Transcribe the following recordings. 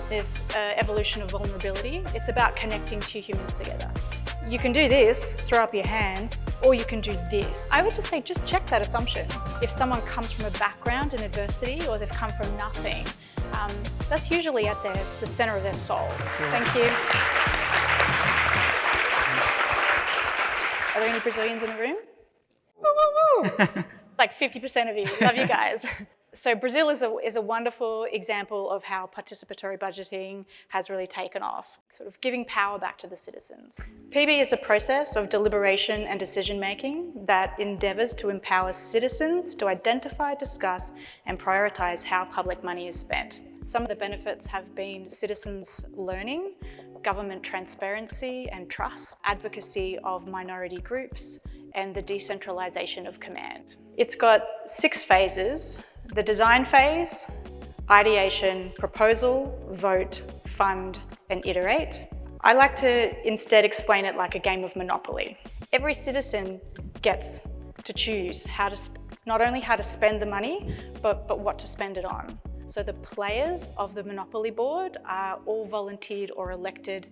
this evolution of vulnerability. It's about connecting two humans together. You can do this, throw up your hands, or you can do this. I would just say, just check that assumption. If someone comes from a background in adversity or they've come from nothing, that's usually at the center of their soul. Thank you. Are there any Brazilians in the room? Woo, woo, woo. Like 50% of you. Love you guys. So Brazil is a wonderful example of how participatory budgeting has really taken off, sort of giving power back to the citizens. PB is a process of deliberation and decision-making that endeavours to empower citizens to identify, discuss and prioritise how public money is spent. Some of the benefits have been citizens learning, government transparency and trust, advocacy of minority groups, and the decentralisation of command. It's got 6 phases: the design phase, ideation, proposal, vote, fund, and iterate. I like to instead explain it like a game of Monopoly. Every citizen gets to choose not only how to spend the money, but what to spend it on. So the players of the Monopoly board are all volunteered or elected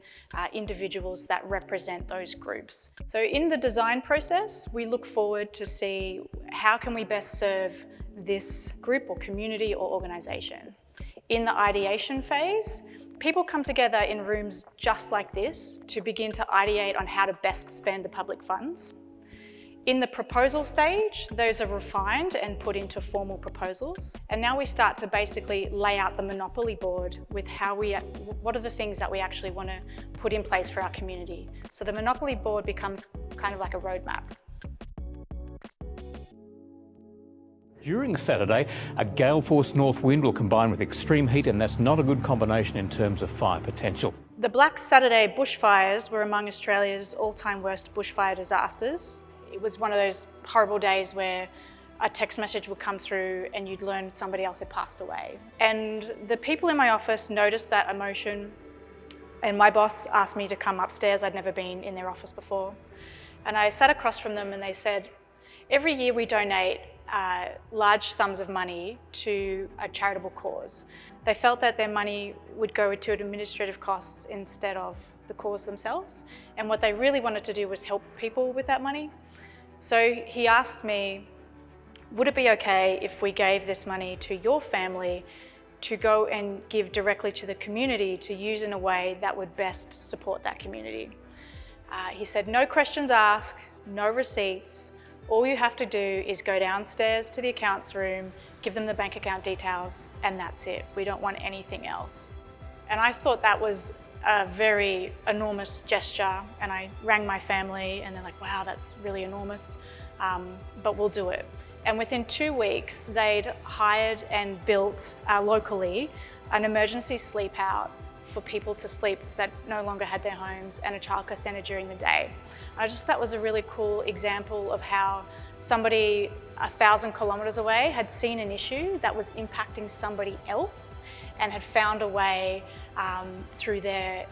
individuals that represent those groups. So in the design process, we look forward to see how can we best serve this group or community or organisation. In the ideation phase, people come together in rooms just like this to begin to ideate on how to best spend the public funds. In the proposal stage, those are refined and put into formal proposals. And now we start to basically lay out the Monopoly board with what are the things that we actually want to put in place for our community. So the Monopoly board becomes kind of like a roadmap. During Saturday, a gale-force north wind will combine with extreme heat, and that's not a good combination in terms of fire potential. The Black Saturday bushfires were among Australia's all-time worst bushfire disasters. It was one of those horrible days where a text message would come through and you'd learn somebody else had passed away. And the people in my office noticed that emotion, and my boss asked me to come upstairs. I'd never been in their office before. And I sat across from them and they said, every year we donate large sums of money to a charitable cause. They felt that their money would go to administrative costs instead of the cause themselves. And what they really wanted to do was help people with that money. So he asked me, would it be okay if we gave this money to your family to go and give directly to the community to use in a way that would best support that community? He said, no questions asked, no receipts. All you have to do is go downstairs to the accounts room, give them the bank account details, and that's it. We don't want anything else. And I thought that was a very enormous gesture, and I rang my family and they're like, wow, that's really enormous, but we'll do it. And within 2 weeks, they'd hired and built locally an emergency sleep out for people to sleep that no longer had their homes, and a childcare centre during the day. I just thought that was a really cool example of how somebody 1,000 kilometres away had seen an issue that was impacting somebody else and had found a way through their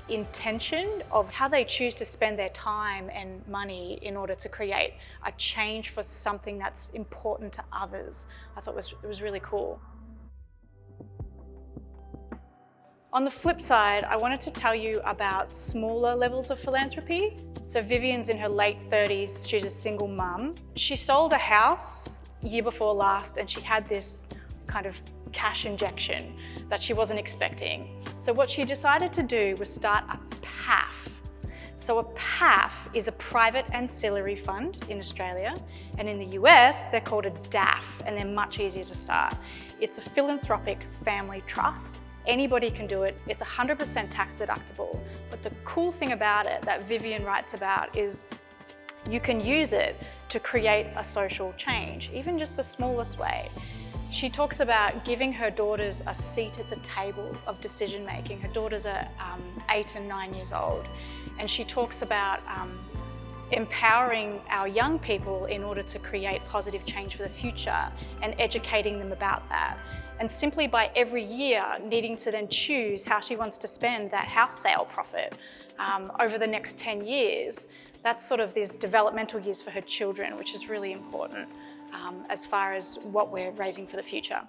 intention of how they choose to spend their time and money in order to create a change for something that's important to others. I thought it was really cool. On the flip side, I wanted to tell you about smaller levels of philanthropy. So Vivian's in her late 30s, she's a single mum. She sold a house year before last and she had this kind of cash injection that she wasn't expecting. So what she decided to do was start a PAF. So a PAF is a private ancillary fund in Australia, and in the US they're called a DAF, and they're much easier to start. It's a philanthropic family trust. Anybody can do it. It's 100% tax deductible. But the cool thing about it that Vivian writes about is you can use it to create a social change, even just the smallest way. She talks about giving her daughters a seat at the table of decision making. Her daughters are 8 and 9 years old. And she talks about empowering our young people in order to create positive change for the future and educating them about that. And simply by every year needing to then choose how she wants to spend that house sale profit over the next 10 years, that's sort of these developmental years for her children, which is really important as far as what we're raising for the future.